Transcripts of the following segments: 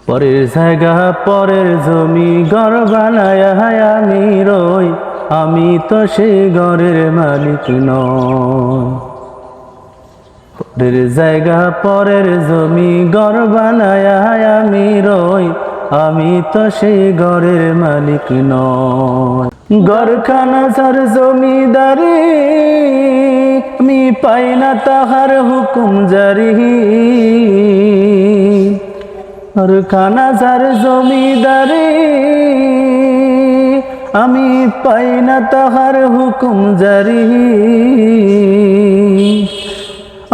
পরের জায়গা পরের জমি ঘর বানায়া আমি রই, আমি তো সেই ঘরের মালিক নই। পরের জায়গা পরের জমি ঘর বানায়া আমি রই, আমি তো সেই ঘরের মালিক নই। ঘরখানা যার জমিদারি, আমি পাই না তাহার হুকুম জারি। ঘরখানা যার জমিদারি, আমি পাই না তাহার হুকুম জারি।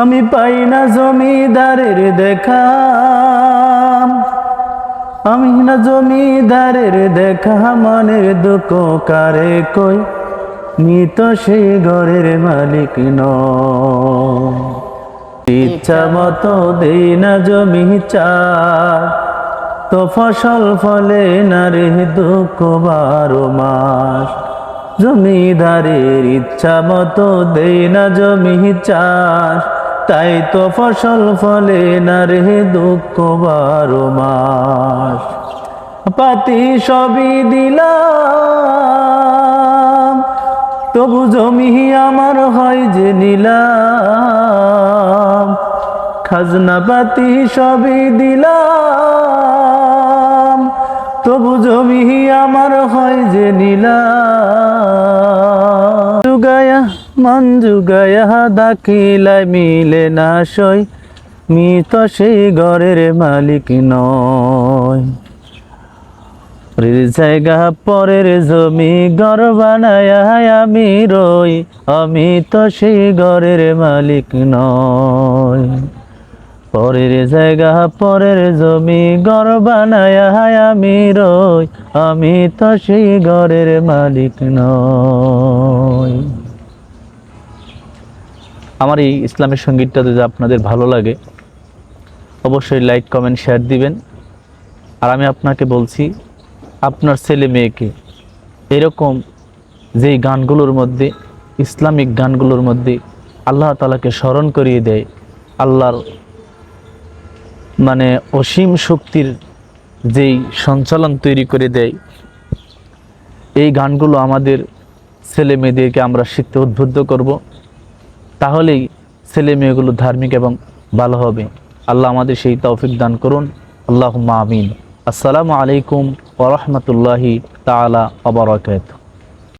আমি পাই না জমিদারের দেখা, আমি না জমিদারের দেখা, মনের দুঃখ কারে কই, নি তো সেই ঘরের মালিক নয়। ইচ্ছা মতো দেই না জমি চার, তো ফসল ফলে না রে দুঃখ 12 মাস। জমিদারের ইচ্ছা মতো দেই না জমি চাষ, তাই তো ফসল ফলে না রে দুঃখ 12 মাস। পাতি সবই দিলাম, তবু জমি আমার হয় যে নিলাম। খাজনা পাতি সবই দিলাম, তবু জমি আমার হয় যে নিলাম। যুগায়া মন যুগায়া দাখিলায় মিলে না সই, মি তো সেই ঘরের মালিক নয়। পরের জায়গা পরের জমি ঘর বানায়া আমি রই, আমি তো সেই ঘরের মালিক নয়। পরের জায়গা পরের জমি ঘর বানায়া আমি রই, আমি তো সেই ঘরের মালিক নই। আমার এই ইসলামের সঙ্গীতটা যদি আপনাদের ভালো লাগে, অবশ্যই লাইক কমেন্ট শেয়ার দিবেন। আর আমি আপনাকে বলছি, আপনার ছেলে মেয়েকে এরকম যেই গানগুলোর মধ্যে, ইসলামিক গানগুলোর মধ্যে আল্লাহ তাআলাকে স্মরণ করিয়ে দেয়, আল্লাহর মানে অসীম শক্তির যেই সঞ্চালন তৈরি করে দেয়, এই গানগুলো আমাদের ছেলে মেয়েদেরকে আমরা শিখতে উদ্বুদ্ধ করব। তাহলেই ছেলে মেয়েগুলো ধার্মিক এবং ভালো হবে। আল্লাহ আমাদের সেই তৌফিক দান করুন। আল্লাহুম্মা আমিন। আসসালামু আলাইকুম ওয়া রাহমাতুল্লাহি তাআলা ওয়া বারাকাতুহু।